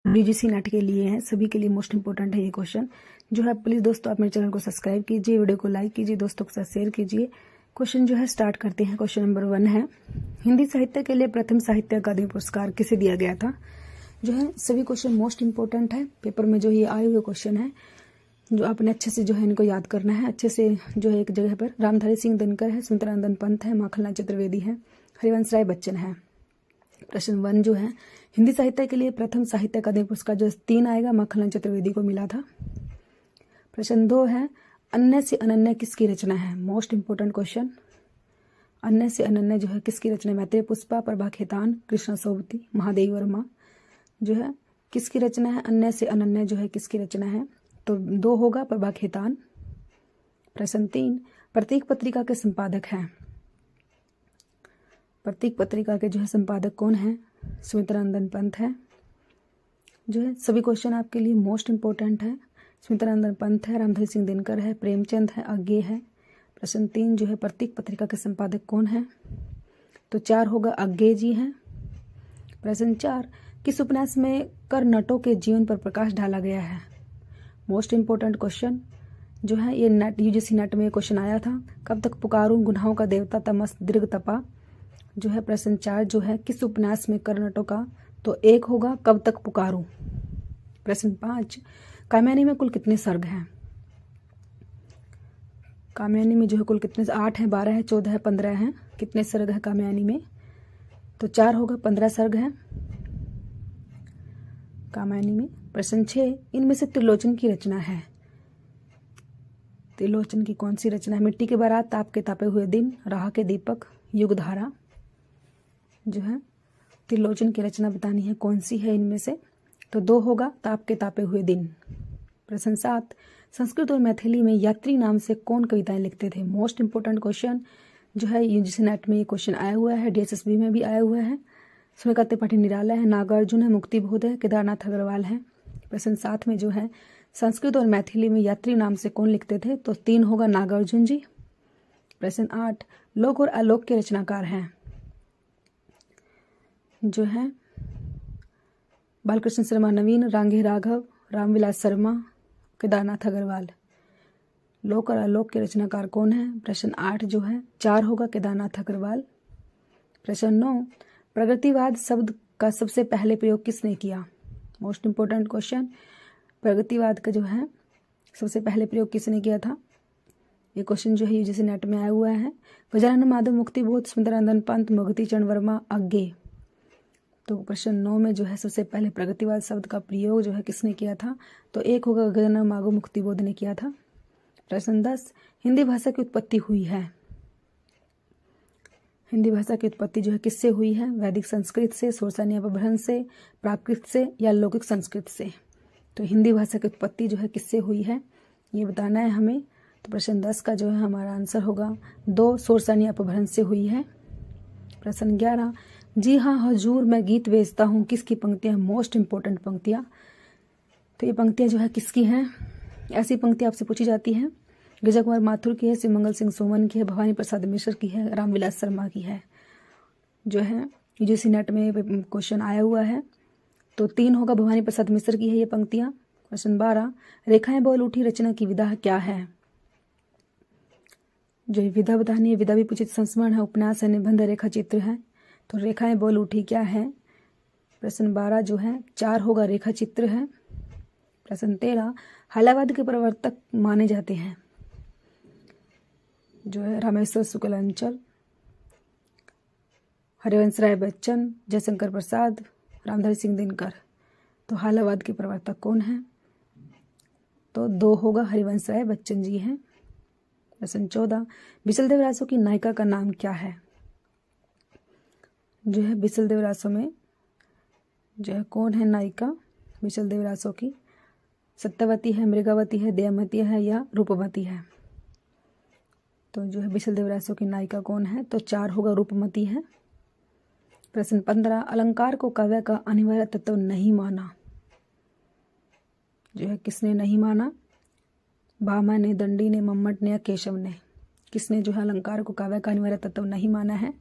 UGC net के लिए है, सभी के लिए मोस्ट इंपॉर्टेंट है ये क्वेश्चन जो है। प्लीज दोस्तों आप मेरे चैनल को सब्सक्राइब कीजिए, वीडियो को लाइक कीजिए, दोस्तों के साथ शेयर कीजिए। क्वेश्चन जो है स्टार्ट करते हैं। क्वेश्चन नंबर 1 है, हिंदी साहित्य के लिए प्रथम साहित्य अकादमी पुरस्कार किसे दिया गया था। जो है सभी क्वेश्चन मोस्ट इंपॉर्टेंट है, पेपर में जो ये आए हुए क्वेश्चन है जो आपने अच्छे से जो है इनको याद करना है अच्छे से। जो है एक जगह पर रामधारी सिंह दिनकर है, सुमित्रानंदन पंत है, माखनलाल चतुर्वेदी है, हरिवंश राय बच्चन है। प्रश्न 1 जो है, हिंदी साहित्य के लिए प्रथम साहित्य अकादमी पुरस्कार जो 3 आएगा माखनलाल चतुर्वेदी को मिला था। प्रश्न 2 है, अन्य से अनन्य किसकी रचना है। मोस्ट इंपोर्टेंट क्वेश्चन, अन्य से अनन्य जो है किसकी रचना है। मैत्रेय पुष्पा, प्रभा खेतान, कृष्णा सोबती, महादेवी वर्मा जो है किसकी रचना है। अन्य से अनन्य जो है किसकी रचना है, तो 2 होगा प्रभा खेतान। प्रश्न 3, प्रतीक पत्रिका के संपादक हैं। प्रतीक पत्रिका के जो है संपादक कौन है, सुमित्रानंदन पंत है। जो है सभी क्वेश्चन आपके लिए मोस्ट इंपॉर्टेंट है। सुमित्रानंदन पंत है, रामधारी सिंह दिनकर है, प्रेमचंद है, अज्ञे है। प्रश्न 3 जो है, प्रतीक पत्रिका के संपादक कौन है, तो 4 होगा अज्ञे जी हैं। प्रश्न 4, किस उपन्यास में करनटों के जीवन पर प्रकाश डाला गया है। मोस्ट इंपॉर्टेंट क्वेश्चन जो है ये नेट यूजीसी नेट में क्वेश्चन आया था। कब तक पुकारूं, गुनाहों का देवता, तमस, दीर्घ तपा जो है। प्रश्न 4 जो है, किस उपन्यास में करनटों का, तो 1 होगा कब तक पुकारूं। प्रश्न 5, कामयानी में कुल कितने सर्ग हैं। कामयानी में जो है कुल कितने, 8 है, 12 है, 14 है, 15 है। कितने सर्ग है कामयानी में, तो 4 होगा, 15 सर्ग है कामयानी में। प्रश्न 6, इनमें से त्रिलोचन की रचना है। त्रिलोचन की कौन सी रचना है। मिट्टी के बारात, ताप के तापे हुए दिन, राह के दीपक, युगधारा जो है त्रिलोचन की रचना बतानी है कौन सी है इनमें से, तो 2 होगा ताप के तापे हुए दिन। प्रश्न 7, संस्कृत और मैथिली में यात्री नाम से कौन कविताएं लिखते थे। मोस्ट इंपोर्टेंट क्वेश्चन जो है यूजीसी नेट में ये क्वेश्चन आया हुआ है, डीएसएसबी में भी आया हुआ है। सूर्यकांत त्रिपाठी निराला है, नागार्जुन है, मुक्तिबोध है, केदारनाथ अग्रवाल है। प्रश्न 7 में जो है, संस्कृत और मैथिली में यात्री नाम से कौन लिखते थे, तो 3 होगा नागार्जुन जी। प्रश्न 8, लोक और आलोक के रचनाकार हैं। जो है बालकृष्ण शर्मा नवीन, रांगे राघव, रामविलास शर्मा, केदारनाथ अग्रवाल। लोक और आलोक के रचनाकार कौन है। प्रश्न 8 जो है 4 होगा केदारनाथ अग्रवाल। प्रश्न 9, प्रगतिवाद शब्द का सबसे पहले प्रयोग किसने किया। मोस्ट इंपोर्टेंट क्वेश्चन, प्रगतिवाद का जो है सबसे पहले प्रयोग किसने किया था। ये क्वेश्चन जो है यूजीसी नेट में आया हुआ है। गजानन माधव, मुक्तिबोध, सुमित्रानंदन पंत, मोहिती चरण वर्मा, अज्ञे। तो प्रश्न 9 में जो है सबसे पहले प्रगतिवाद शब्द का प्रयोग जो है किसने किया था, तो 1 होगा गजानन माधव मुक्तिबोध ने किया था। प्रश्न 10, हिंदी भाषा की उत्पत्ति हुई है। हिंदी भाषा की उत्पत्ति जो है किससे हुई है। वैदिक संस्कृत से, शोरसानी अपभ्रंश से, प्राकृत से या लौकिक संस्कृत से। तो हिंदी भाषा की उत्पत्ति जो है किससे हुई है ये बताना है हमें। तो प्रश्न 10 का जो है हमारा आंसर होगा 2, शोरसानी अपभ्रंश से हुई है। प्रश्न 11, जी हाँ हजूर मैं गीत बेचता हूँ किसकी पंक्तियाँ। मोस्ट इंपॉर्टेंट पंक्तियाँ, तो ये पंक्तियाँ जो है किसकी हैं। ऐसी पंक्तियाँ आपसे पूछी जाती हैं। गिरिजा कुमार माथुर की है, शिवमंगल सिंह सोमन की है, भवानी प्रसाद मिश्र की है, रामविलास शर्मा की है। जो है यूजीसी नेट में क्वेश्चन आया हुआ है, तो 3 होगा भवानी प्रसाद मिश्र की है ये पंक्तियाँ। प्रश्न 12, रेखाएं बोल उठी रचना की विधा क्या है। जो विधा बतानी है, विधा भी पूछित संस्मरण है, उपन्यास है, निबंध, रेखा चित्र है। तो रेखाएं बोल उठी क्या है। प्रश्न 12 जो है 4 होगा रेखा चित्र है। प्रश्न 13, हालावाद के प्रवर्तक माने जाते हैं। जो है रामेश्वर शुक्ल अंचल, हरिवंश राय बच्चन, जयशंकर प्रसाद, रामधारी सिंह दिनकर। तो हालावाद के प्रवर्तक कौन है, तो 2 होगा हरिवंश राय बच्चन जी हैं। प्रश्न 14, बिसल देवरासों की नायिका का नाम क्या है। जो है बिसल देवरासों में जो है कौन है नायिका बिसल देवरासों की। सत्यवती है, मृगावती है, दयामती है या रूपमती है। तो जो है बिसल देवरासों की नायिका कौन है, तो 4 होगा रूपमती है। प्रश्न 15, अलंकार को काव्य का अनिवार्य तत्व नहीं माना। जो है किसने नहीं माना, भामा ने, दंडी ने, मम्मट ने या केशव ने। किसने जो है अलंकार को काव्य का अनिवार्य तत्व नहीं माना है,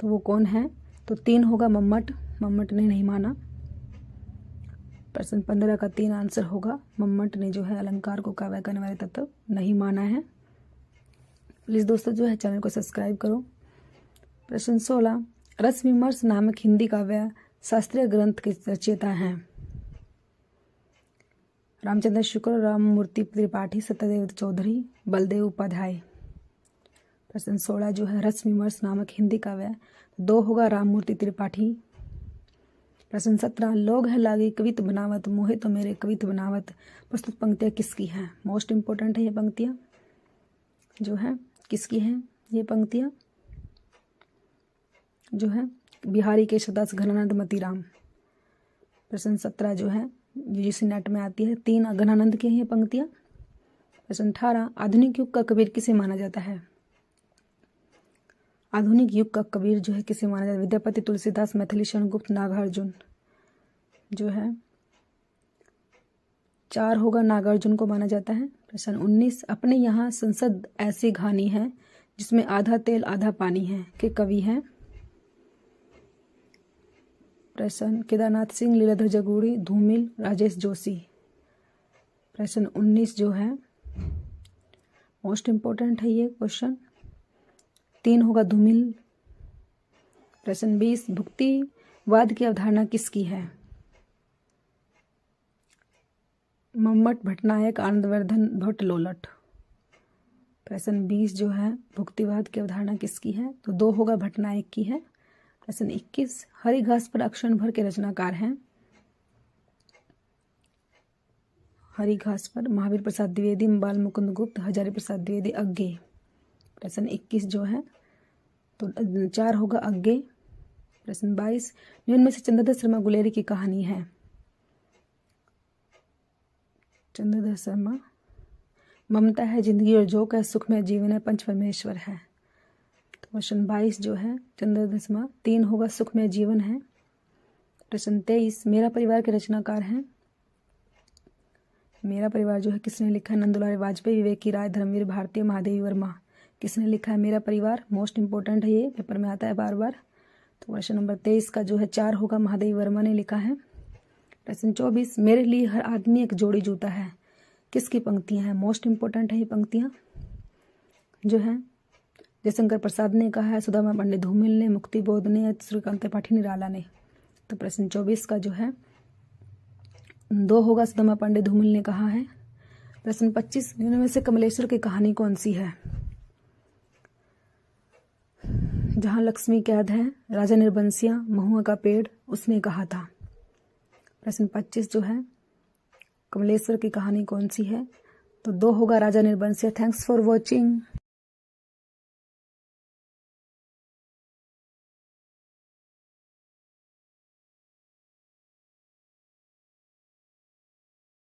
तो वो कौन है, तो 3 होगा मम्मट ने नहीं माना। प्रश्न 15 का 3 आंसर होगा। मम्मट ने जो है अलंकार को काव्य का अनिवार्य तत्व नहीं माना है। प्लीज दोस्तों जो है चैनल को सब्सक्राइब करो। प्रश्न 16, रस विमर्श नामक हिंदी काव्य शास्त्रीय ग्रंथ के रचयिता हैं? रामचंद्र शुक्ल, राममूर्ति त्रिपाठी, सत्यदेव चौधरी, बलदेव उपाध्याय। प्रश्न 16 जो है रस विमर्श नामक हिंदी काव्य, 2 होगा राममूर्ति त्रिपाठी। प्रश्न 17, लोग है लागी कवित बनावत, मोहे तो मेरे कवित बनावत, प्रस्तुत पंक्तियां किसकी हैं? मोस्ट इंपॉर्टेंट है ये पंक्तियां जो है किसकी हैं? ये पंक्तियां जो है बिहारी केशवदास, घनानंद, मतीराम। प्रश्न 17 जो है यूजीसी नेट में आती है, 3 घनानंद की हैं ये पंक्तियां। प्रश्न 18, आधुनिक युग का कबीर किसे माना जाता है? आधुनिक युग का कबीर जो है किसे माना जाता है? विद्यापति, तुलसीदास, मैथिली शरण गुप्त, नागार्जुन। जो है 4 होगा नागार्जुन को माना जाता है। प्रश्न 19, अपने यहाँ संसद ऐसी घानी है जिसमें आधा तेल आधा पानी है, के कवि हैं? प्रश्न केदारनाथ सिंह, लीलाधर जगूड़ी, धूमिल, राजेश जोशी। प्रश्न 19 जो है मोस्ट इंपॉर्टेंट है ये क्वेश्चन, 3 होगा धूमिल। प्रश्न 20, भुक्तिवाद की अवधारणा किसकी है? मम्मट, भट्टनायक, आनंदवर्धन, भट्ट, लोलट। प्रश्न 20 जो है भुक्तिवाद की अवधारणा किसकी है? तो 2 होगा भट्टनायक की है। प्रश्न 21, हरी घास पर अक्षण भर के रचनाकार हैं? हरी घास पर महावीर प्रसाद द्विवेदी, बाल मुकुंद गुप्त, हजारी प्रसाद द्विवेदी, अग्गे। प्रश्न 21 जो है तो 4 होगा अग्गे। प्रश्न 22, निम्न में से चंद्रधर शर्मा गुलेरी की कहानी है? चंद्रधर शर्मा, ममता है जिंदगी और जोक है, सुख में जीवन है, पंच परमेश्वर है। तो क्वेश्चन 22 जो है चंद्रधर शर्मा, 3 होगा सुख में जीवन है। प्रश्न 23, मेरा परिवार के रचनाकार हैं? मेरा परिवार जो है किसने लिखा है? नंदुलाल वाजपेयी, विवेकी राय, धर्मवीर भारती, महादेवी वर्मा। किसने लिखा है मेरा परिवार? मोस्ट इंपॉर्टेंट है ये, पेपर में आता है बार बार। तो क्वेश्चन नंबर 23 का जो है 4 होगा महादेवी वर्मा ने लिखा है। प्रश्न 24, मेरे लिए हर आदमी एक जोड़ी जूता है, किसकी पंक्तियां हैं? मोस्ट इंपॉर्टेंट है ये पंक्तियां जो है जयशंकर प्रसाद ने कहा है, सुदामा पंडित धूमिल ने, मुक्ति बोध ने, श्रीकांत त्रिपाठी, निराला ने। तो प्रश्न 24 का जो है 2 होगा सुदामा पंडित धूमिल ने कहा है। प्रश्न 25, निम्न में से कमलेश्वर की कहानी कौन सी है? जहां लक्ष्मी कैद है, राजा निर्बंसिया, महुआ का पेड़, उसने कहा था। प्रश्न 25 जो है कमलेश्वर की कहानी कौन सी है? तो 2 होगा Raja Nirbansiya. Thanks for watching.